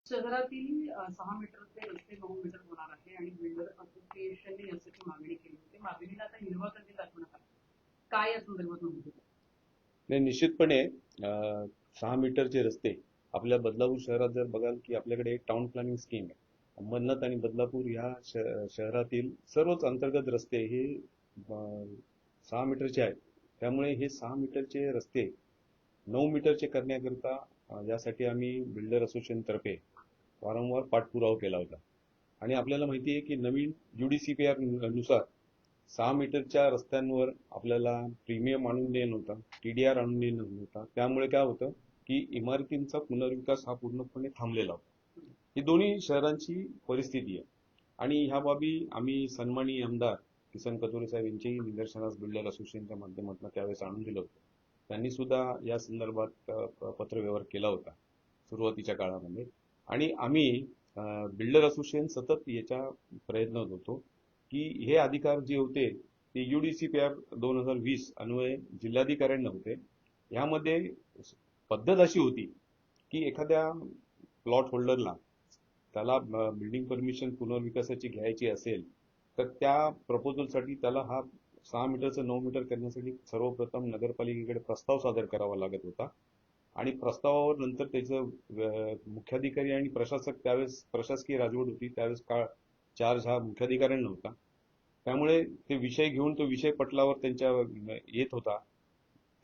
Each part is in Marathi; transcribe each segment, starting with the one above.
शहरातील 6 मीटरचे रस्ते 9 मीटर होणार आहे आणि बिल्डर असोसिएशनने यासाठी मागणी केली होती. मागणीला आता हिरवा कंदील दाखवण्यात आला. काय या संदर्भात नोंद नाही, निश्चितपणे 6 मीटरचे रस्ते आपल्या बदलापूर शहरात जर बघाल की आपल्याकडे एक टाउन प्लॅनिंग स्कीम आहे. अंबरनाथ आणि बदलापूर या शहरातील सर्वच अंतर्गत रस्ते हे 6 मीटरचे आहेत. त्यामुळे हे 6 मीटरचे रस्ते 9 मीटरचे करण्याकरिता यासाठी आम्ही बिल्डर असोसिएशन तर्फे वारंवार पाठपुरावा केला होता. आणि आपल्याला माहिती आहे की नवीन UDCPR नुसार 6 मीटरच्या रस्त्यांवर आपल्याला प्रीमियम आणून देणं होता, TDR आणून देणं होता. त्यामुळे काय होतं की इमारतींचा पुनर्विकास हा पूर्णपणे थांबलेला होता. ही दोन्ही शहरांची परिस्थिती आहे आणि ह्या बाबी आम्ही सन्माननीय आमदार किसन कथोरे साहेब यांच्याही निदर्शनास बिल्डर असोसिएशनच्या माध्यमातून त्यावेळेस आणून दिलं होतं. त्यांनी सुद्धा या संदर्भात पत्रव्यवहार केला होता सुरुवातीच्या काळामध्ये. आणि आम्ही बिल्डर असोसिएशन सतत याच्या प्रयत्नात होतो की हे अधिकार जे होते ते UDCPR 2020 अन्वये जिल्हाधिकाऱ्यांना होते. यामध्ये पद्धत अशी होती की एखाद्या प्लॉट होल्डरला त्याला बिल्डिंग परमिशन पुनर्विकासाची घ्यायची असेल तर त्या प्रपोजलसाठी त्याला हा 6 मीटरचं 9 मीटर करण्यासाठी सर्वप्रथम नगरपालिकेकडे प्रस्ताव सादर करावा लागत होता. आणि प्रस्तावावर नंतर त्याचं मुख्याधिकारी आणि प्रशासक, त्यावेळेस प्रशासकीय राजवट होती, त्यावेळेस चार्ज हा मुख्याधिकाऱ्यांना होता. त्यामुळे ते विषय घेऊन तो विषय पटलावर त्यांच्या येत होता.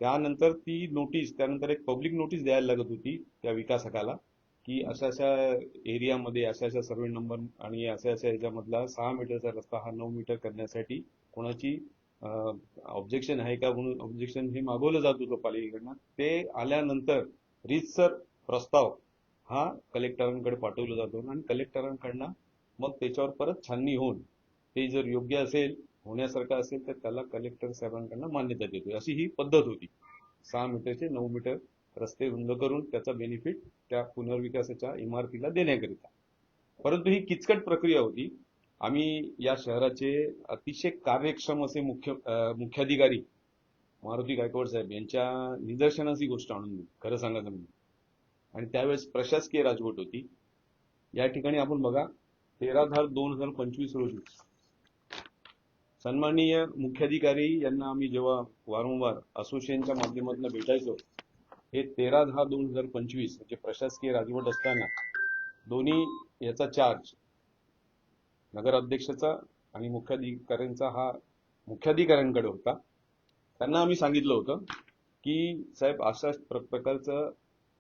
त्यानंतर ती नोटीस, त्यानंतर एक पब्लिक नोटीस द्यायला लागत होती त्या विकासकाला की अशा अशा एरियामध्ये अशा अशा सर्वे नंबर आणि अशा अशा याच्यामधला 6 मीटरचा रस्ता हा 9 मीटर करण्यासाठी कोणाची ऑब्जेक्शन आहे का म्हणून ऑब्जेक्शन हे मागवलं जात होतं पालिकेकडनं. ते आल्यानंतर रीतसर प्रस्ताव हा कलेक्टरांकडे पाठवला जातो आणि कलेक्टरांकडनं मग त्याच्यावर परत छाननी होऊन ते जर योग्य असेल, होण्यासारखं असेल तर त्याला कलेक्टर साहेबांकडनं मान्यता देतो. अशी ही पद्धत होती 6 मीटरचे 9 मीटर रस्ते रुंद करून त्याचा बेनिफिट त्या पुनर्विकासाच्या इमारतीला देण्याकरिता. परंतु ही किचकट प्रक्रिया होती. आम्ही या शहराचे अतिशय कार्यक्षम असे मुख्याधिकारी मारुती गायकवाड साहेब यांच्या निदर्शनास ही गोष्ट आणून दिली, खरं सांगायचं म्हणजे. आणि त्यावेळेस प्रशासकीय राजवट होती. या ठिकाणी आपण बघा, 13/10/2025 रोजी सन्माननीय मुख्याधिकारी यांना आम्ही जेव्हा वारंवार असोसिएशनच्या माध्यमातून भेटायचो, हे 13/10/2025 म्हणजे प्रशासकीय राजवट असताना दोन्ही याचा चार्ज नगर अध्यक्षाचा आणि मुख्याधिकाऱ्यांचा हा मुख्याधिकाऱ्यांकडे होता. त्यांना आम्ही सांगितलं होतं की साहेब अशा प्रकारचं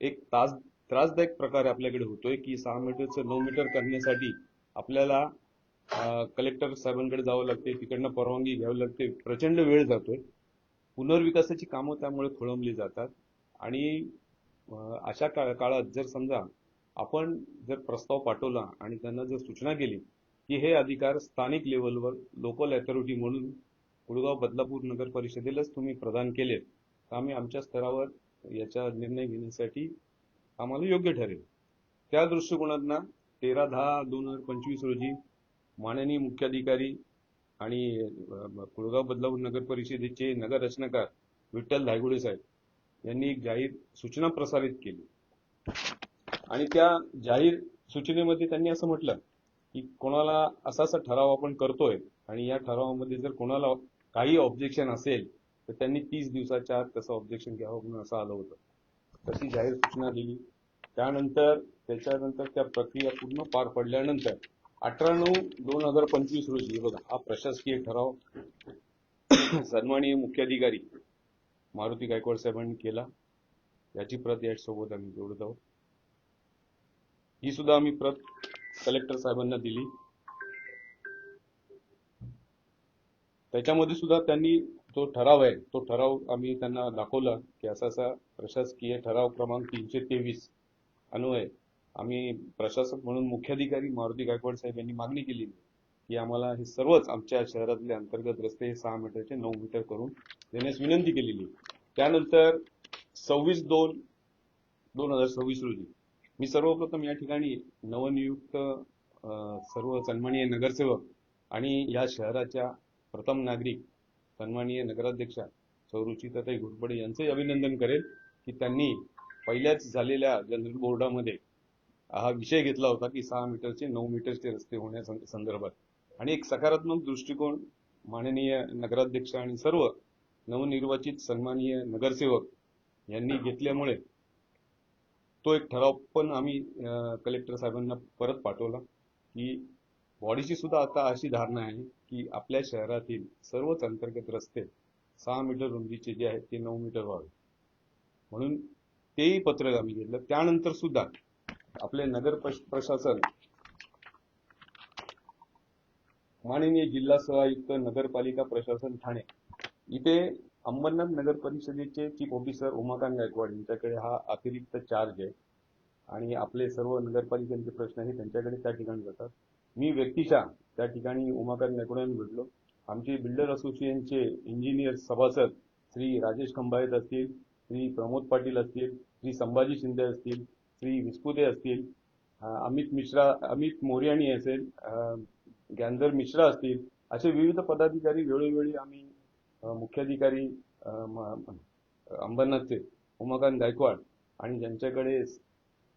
एक त्रासदायक प्रकार आपल्याकडे होतोय की 6 मीटरचं 9 मीटर करण्यासाठी आपल्याला कलेक्टर साहेबांकडे जावं लागते, तिकडनं परवानगी घ्यावी लागते, प्रचंड वेळ जातोय, पुनर्विकासाची कामं त्यामुळे खोळंबली जातात. आणि अशा काळात जर समजा आपण जर प्रस्ताव पाठवला आणि त्यांना जर सूचना केली की हे अधिकार स्थानिक लेवलवर लोकल अथॉरिटी म्हणून कुळगाव बदलापूर नगर परिषदेलाच तुम्ही प्रदान केलेत, तर आम्ही आमच्या स्तरावर याचा निर्णय घेण्यासाठी आम्हाला योग्य ठरेल. त्या दृष्टिकोनातनं 13/10/2025 रोजी माननीय मुख्याधिकारी आणि कुळगाव बदलापूर नगर परिषदेचे नगर रचनाकार विठ्ठल धायगुडे साहेब यांनी एक जाहीर सूचना प्रसारित केली. आणि त्या जाहीर सूचनेमध्ये त्यांनी असं म्हटलं की कोणाला असा ठराव आपण करतोय आणि या ठरावामध्ये जर कोणाला काही ऑब्जेक्शन असेल तर त्यांनी 30 दिवसाच्या आत तसं ऑब्जेक्शन घ्यावं म्हणून असं आलं होतं. तशी जाहीर सूचना दिली. त्याच्यानंतर त्या प्रक्रिया पूर्ण पार पडल्यानंतर 18/9/2025 रोजी बघा हा प्रशासकीय ठराव सन्माननीय मुख्याधिकारी मारुती गायकवाड साहेबांनी केला. याची प्रत यासोबत आम्ही जोडत आहोत. ही सुद्धा आम्ही प्रत कलेक्टर साहेबांना दिली. त्याच्यामध्ये सुद्धा त्यांनी जो ठराव आहे तो ठराव आम्ही त्यांना दाखवला की असा असा प्रशासकीय ठराव क्रमांक 323 अन्वये आम्ही प्रशासक म्हणून मुख्याधिकारी मारुती गायकवाड साहेब यांनी मागणी केली की आम्हाला हे सर्वच आमच्या शहरातले अंतर्गत रस्ते 6 मीटरचे 9 मीटर करून देण्यास विनंती केलेली. त्यानंतर 26/2/2026 रोजी मी सर्वप्रथम या ठिकाणी नवनियुक्त सर्व सन्माननीय नगरसेवक आणि या शहराच्या प्रथम नागरिक सन्माननीय नगराध्यक्षा रुचिताताई घोरपडे यांचंही अभिनंदन करेल की त्यांनी पहिल्याच झालेल्या जनरल बोर्डामध्ये हा विषय घेतला होता की 6 मीटरचे 9 मीटरचे रस्ते होण्यासंदर्भात, आणि एक सकारात्मक दृष्टिकोन माननीय नगराध्यक्ष आणि सर्व नवनिर्वाचित सन्माननीय नगरसेवक यांनी घेतल्यामुळे तो एक ठराव पण आम्ही कलेक्टर साहेबांना परत पाठवला की बॉडीची सुद्धा आता अशी धारणा आहे की आपल्या शहरातील सर्वच अंतर्गत रस्ते 6 मीटर रुंदीचे जे आहेत ते 9 मीटर व्हावे, म्हणून तेही पत्रक आम्ही घेतलं. त्यानंतर सुद्धा आपले नगर प्रशासन, माननीय जिल्हा सह आयुक्त, नगरपालिका प्रशासन ठाणे इथे अंबरनाथ नगर परिषदेचे चीफ ऑफिसर उमाकांत गायकवाड यांच्याकडे हा अतिरिक्त चार्ज आहे आणि आपले सर्व नगरपालिकेचे प्रश्न हे त्यांच्याकडे त्या ठिकाणी जातात. मी व्यक्तिशः त्या ठिकाणी उमाकांत गायकवाडांना भेटलो. आमचे बिल्डर असोसिएशनचे इंजिनियर सभासद श्री राजेश खंबाळत असतील, श्री प्रमोद पाटील असतील, श्री संभाजी शिंदे असतील, श्री विस्पुते असतील, अमित मोरियाणी असेल, ज्ञानधर मिश्रा असतील, असे विविध पदाधिकारी वेळोवेळी आम्ही मुख्याधिकारी अंबरनाथचे उमाकांत गायकवाड आणि ज्यांच्याकडे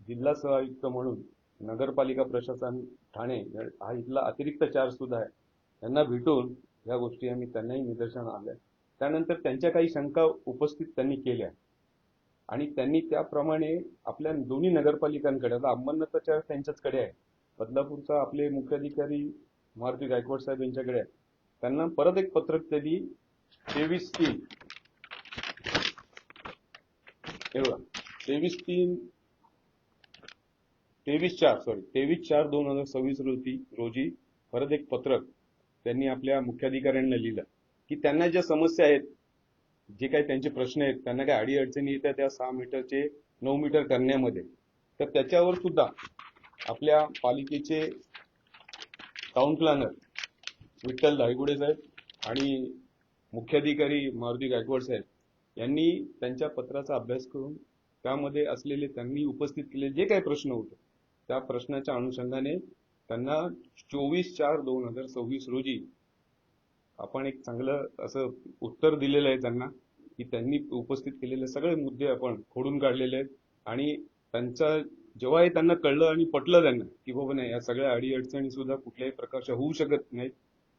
जिल्हा सह आयुक्त म्हणून नगरपालिका प्रशासन ठाणे हा इथला अतिरिक्त चार्ज सुद्धा आहे, त्यांना भेटून या गोष्टी आम्ही त्यांनाही निदर्शनास आल्या. त्यानंतर त्यांच्या काही शंका उपस्थित त्यांनी केल्या आणि त्यांनी त्याप्रमाणे आपल्या दोन्ही नगरपालिकांकडे, आता अंबरनाथचा चार्ज त्यांच्याचकडे आहे, बदलापूरचा आपले मुख्याधिकारी मारुती गायकवाड साहेब यांच्याकडे आहे, त्यांना परत एक पत्रक त्यांनी 23/4/2026 रोजी परत एक पत्रक त्यांनी आपल्या मुख्याधिकाऱ्यांना लिहिलं की त्यांना ज्या समस्या आहेत, जे काही त्यांचे प्रश्न आहेत, त्यांना काही अडीअडचणी येतात त्या 6 मीटरचे 9 मीटर करण्यामध्ये, तर त्याच्यावर सुद्धा आपल्या पालिकेचे टाउन प्लॅनर विठ्ठल धायगुडे साहेब आणि मुख्याधिकारी मारुती गायकवाड साहेब यांनी त्यांच्या पत्राचा अभ्यास करून त्यामध्ये असलेले त्यांनी उपस्थित केलेले जे काही प्रश्न होते त्या प्रश्नाच्या अनुषंगाने त्यांना 24/4/2026 रोजी आपण एक चांगलं असं उत्तर दिलेलं आहे त्यांना की त्यांनी उपस्थित केलेले सगळे मुद्दे आपण खोडून काढलेले आहेत आणि त्यांचा जेव्हा हे त्यांना कळलं आणि पटलं त्यांना की बाबा नाही, या सगळ्या अडीअडचणी सुद्धा कुठल्याही प्रकारच्या होऊ शकत नाहीत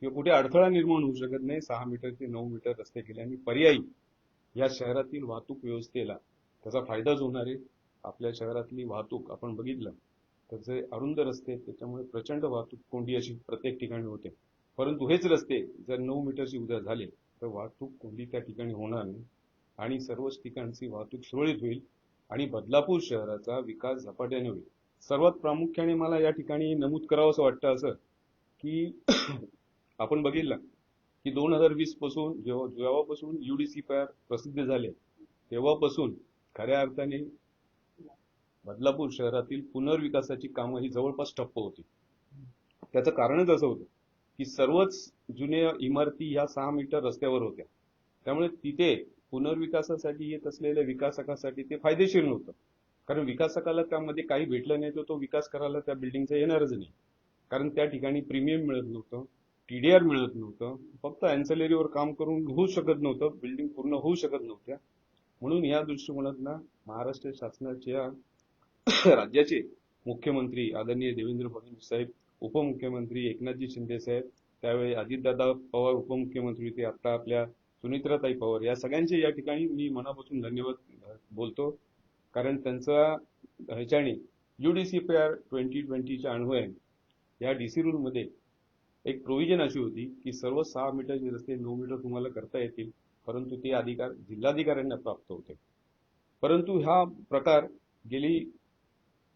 किंवा कुठे अडथळा निर्माण होऊ शकत नाही, 6 मीटर ते 9 मीटर रस्ते केले आणि पर्यायी या शहरातील वाहतूक व्यवस्थेला त्याचा फायदाच होणार आहे. आपल्या शहरातली वाहतूक आपण बघितलं तर जे अरुंद रस्ते आहेत त्याच्यामुळे प्रचंड वाहतूक कोंडी अशी प्रत्येक ठिकाणी होते, परंतु हेच रस्ते जर 9 मीटरची उद्या झाले तर वाहतूक कोंडी त्या ठिकाणी होणार नाही आणि सर्वच ठिकाणची वाहतूक सुरळीत होईल आणि बदलापूर शहराचा विकास झपाट्याने होईल. सर्वात प्रामुख्याने मला या ठिकाणी नमूद करावं असं वाटतं असं की आपण बघितलं की 2020 पासून जेव्हापासून UDCPR प्रसिद्ध झाले तेव्हापासून खऱ्या अर्थाने बदलापूर शहरातील पुनर्विकासाची कामं ही जवळपास ठप्प होती. त्याचं कारणच असं होतं की सर्वच जुन्या इमारती ह्या 6 मीटर रस्त्यावर होत्या, त्यामुळे तिथे पुनर्विकासासाठी येत असलेल्या विकासकासाठी ते फायदेशीर नव्हतं, कारण विकासकाला त्यामध्ये काही भेटलं नाही तर तो विकास करायला त्या बिल्डिंगचा येणारच नाही, कारण त्या ठिकाणी प्रीमियम मिळत नव्हतं, TDR मिळत नव्हतं, फक्त अँसेलरीवर काम करून होऊ शकत नव्हतं, बिल्डिंग पूर्ण होऊ शकत नव्हत्या. म्हणून या दृष्टिकोनातून महाराष्ट्र शासनाच्या राज्याचे मुख्यमंत्री आदरणीय देवेंद्र फडणवीस साहेब, उपमुख्यमंत्री एकनाथजी शिंदे साहेब, त्यावेळी अजितदादा पवार उपमुख्यमंत्री होते, आता आपल्या सुनित्राताई पवार, या सगळ्यांचे या ठिकाणी मी मनापासून धन्यवाद बोलतो, कारण त्यांचा ह्याच्याने UDCPR 2020च्या अन्वये या DC रूल मध्ये एक प्रोव्हिजन अशी होती की सर्व 6 मीटरचे रस्ते 9 मीटर तुम्हाला करता येतील, परंतु ते अधिकार जिल्हाधिकाऱ्यांना प्राप्त होते. परंतु हा प्रकार गेली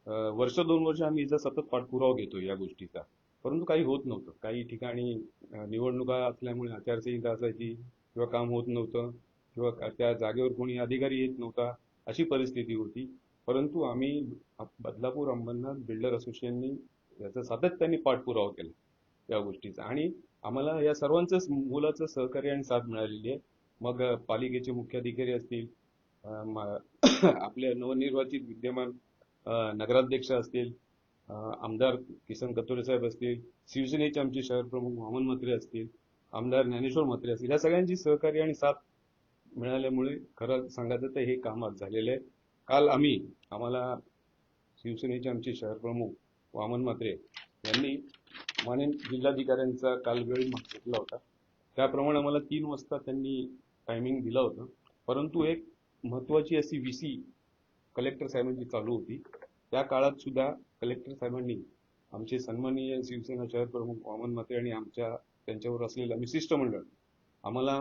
वर्ष 2 वर्ष आम्ही याचा सतत पाठपुरावा घेतो या गोष्टीचा, परंतु काही होत नव्हतं. काही ठिकाणी निवडणुका असल्यामुळे आचारसंहिता असायची किंवा काम होत नव्हतं किंवा त्या जागेवर कोणी अधिकारी येत नव्हता, अशी परिस्थिती होती. परंतु आम्ही बदलापूर अंबरनाथ बिल्डर असोसिएशननी याचा सातत्याने पाठपुरावा केला या गोष्टीचा आणि आम्हाला या सर्वांचंच मोलाचं सहकार्य आणि साथ मिळालेली आहे. मग पालिकेचे मुख्याधिकारी असतील, आपले नवनिर्वाचित विद्यमान नगराध्यक्ष असतील, आमदार किसन कथोरे साहेब असतील, शिवसेनेचे आमचे शहर प्रमुख वामन म्हात्रे असतील, आमदार ज्ञानेश्वर म्हात्रे असतील, या सगळ्यांची सहकार्य आणि साथ मिळाल्यामुळे खरं सांगायचं तर हे काम आज झालेलं आहे. काल आम्हाला शिवसेनेचे आमचे शहर प्रमुख वामन म्हात्रे यांनी माननीय जिल्हाधिकाऱ्यांचा काल वेळ मागितला होता. त्याप्रमाणे आम्हाला 3 वाजता त्यांनी टायमिंग दिला होता. परंतु एक महत्वाची अशी VC कलेक्टर साहेबांची चालू होती. त्या काळात सुद्धा कलेक्टर साहेबांनी आमचे सन्माननीय शिवसेना शहर प्रमुख वामन म्हात्रे आणि त्यांच्यावर असलेलं आम्ही शिष्टमंडळ आम्हाला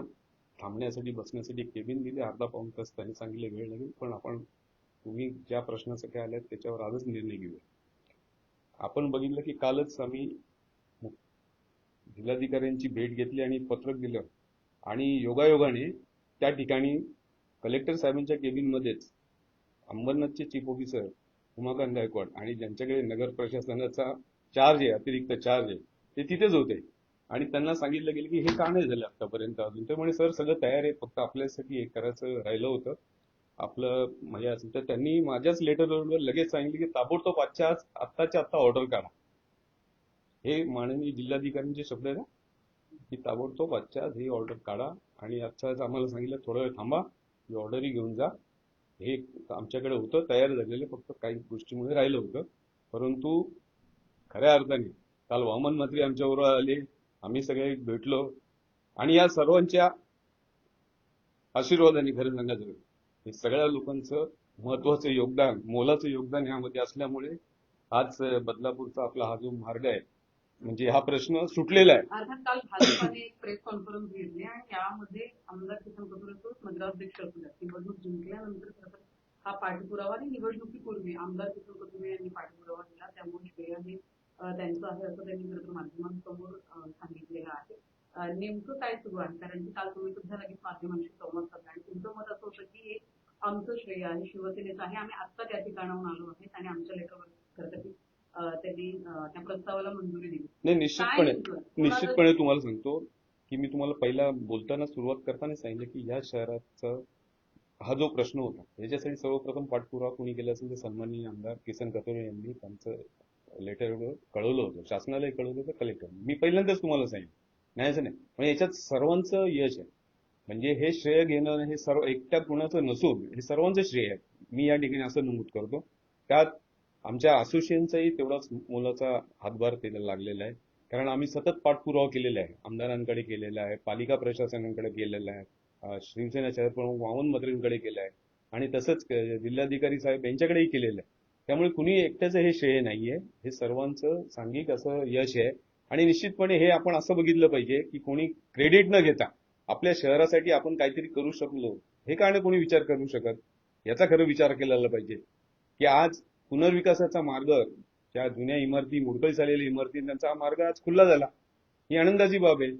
थांबण्यासाठी बसण्यासाठी केबिन दिले. अर्धा पाऊण तास त्यांनी सांगितले वेळ लागेल, पण तुम्ही ज्या प्रश्नासाठी आल्यात त्याच्यावर आजच निर्णय घेऊया. आपण बघितलं की कालच आम्ही जिल्हाधिकाऱ्यांची भेट घेतली आणि पत्रक दिलं आणि योगायोगाने त्या ठिकाणी कलेक्टर साहेबांच्या केबिनमध्येच अंबरनाथचे चीफ ऑफिसर उमाकांत गायकवाड आणि ज्यांच्याकडे नगर प्रशासनाचा चार्ज आहे, अतिरिक्त चार्ज आहे, ते तिथेच होते आणि त्यांना सांगितलं गेलं की हे का नाही झालं आतापर्यंत अजून. ते म्हणे सर सगळं तयार आहे, फक्त आपल्यासाठी हे करायचं राहिलं होतं आपलं म्हणजे असेल. तर त्यांनी माझ्याच लेटरवर लगेच सांगितलं की ताबडतोब आत्ताच्या आत्ता ऑर्डर काढा. हे माननीय जिल्हाधिकाऱ्यांचे शब्द आहे ना, की ताबडतोब आजच्या आज ही ऑर्डर काढा आणि आजच्याच आम्हाला सांगितलं थोडा वेळ थांबा, ही ऑर्डरही घेऊन जा. हे आमच्याकडे होतं तयार झालेलं, फक्त काही गोष्टीमुळे राहिलं होतं. परंतु खऱ्या अर्थाने काल वामन म्हात्रे आमच्याबरोबर आले, आम्ही सगळे भेटलो आणि या सर्वांच्या आशीर्वादाने खरं सांगायचं हे सगळ्या लोकांचं महत्वाचं योगदान, मोलाचं योगदान यामध्ये असल्यामुळे आज बदलापूरचा आपला हा जो मार्ग आहे म्हणजे हा प्रश्न सुटलेला आहे. अर्थात काल भाजपाने एक प्रेस कॉन्फरन्स घेतली आणि यामध्ये आमदार किसन कथोरे नगराध्यक्ष असू द्या, निवडणूक जिंकल्यानंतर खरं हा पाठपुरावा आणि निवडणुकीपूर्वी आमदार किसन कथोरे यांनी पाठपुरावा दिला, त्यामुळे श्रेय हे त्यांचं आहे असं त्यांनी खरं तर माध्यमांसमोर सांगितलेलं आहे. नेमकं काय सुरू आहे, कारण की काल तुम्ही सुद्धा लगेच माध्यमांशी संवाद साधला आणि तुमचं मत असं होतं की हे आमचं श्रेय आहे, शिवसेनेचं आहे, आम्ही आत्ता त्या ठिकाणाहून आलो आहे आणि आमच्या लेटरवर खरं तर त्यांनी त्या प्रस्तावाला मंजुरी दिली. नाही, निश्चितपणे तुम्हाला सांगतो की मी तुम्हाला पहिला बोलताना सुरुवात करताना सांगितलं की या शहराचा हा जो प्रश्न होता याच्यासाठी सर्वप्रथम पाठपुरावा कोणी केला असेल तर सन्माननीय आमदार किसन कथोरे यांनी त्यांचं लेटरवर कळवलं होतं, शासनालाही कळवलं होतं, कलेक्टर. मी पहिल्यांदाच तुम्हाला सांगितलं नाही असं नाही, पण याच्यात सर्वांचं यश आहे. म्हणजे हे श्रेय घेणं हे सर्व एकट्या कुणाचं नसून हे सर्वांचं श्रेय आहे. मी या ठिकाणी असं नमूद करतो. त्यात आमच्या असोसिएशनचाही तेवढाच मोलाचा हातभार त्याला लागलेला आहे, कारण आम्ही सतत पाठपुरावा केलेला आहे, आमदारांकडे केलेला आहे, पालिका प्रशासनाकडे केलेला आहे, शिवसेना शहर प्रमुख वामन म्हात्रेंकडे केला आहे आणि तसंच जिल्हाधिकारी साहेब यांच्याकडेही केलेलं आहे. त्यामुळे कुणी एकट्याचं हे श्रेय नाहीये, हे सर्वांचं सांघिक असं यश आहे. आणि निश्चितपणे हे आपण असं बघितलं पाहिजे की कोणी क्रेडिट न घेता आपल्या शहरासाठी आपण काहीतरी करू शकलो हे का नाही कोणी विचार करू शकत, याचा खरं विचार केला पाहिजे. की आज पुनर्विकासाचा मार्ग, ज्या जुन्या इमारती मोडकळीस आलेल्या इमारती त्यांचा मार्ग आज खुला झाला, ही आनंदाची बाब आहे.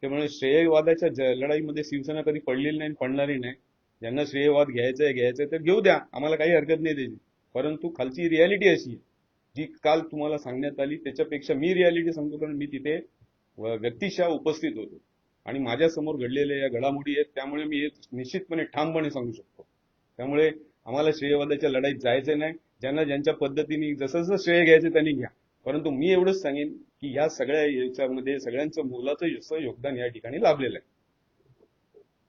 त्यामुळे श्रेयवादाच्या लढाईमध्ये शिवसेना कधी पडलेली नाही, पडणारी नाही. ज्यांना श्रेयवाद घ्यायचंय तर घेऊ द्या, आम्हाला काही हरकत नाही त्याची. परंतु खालची रियालिटी अशी आहे जी काल तुम्हाला सांगण्यात आली, त्याच्यापेक्षा मी रियालिटी सांगतो, कारण मी तिथे व्यक्तिशः उपस्थित होतो आणि माझ्या समोर घडलेल्या या घडामोडी आहेत. त्यामुळे मी हे निश्चितपणे ठामपणे सांगू शकतो. त्यामुळे आम्हाला श्रेयवादाच्या लढाईत जायचं नाही. ज्यांना ज्यांच्या पद्धतीने जसं जसं श्रेय घ्यायचं त्यांनी घ्या, परंतु मी एवढंच सांगेन की या सगळ्या याच्यामध्ये सगळ्यांचं मोलाचं योगदान या ठिकाणी लाभलेलं आहे.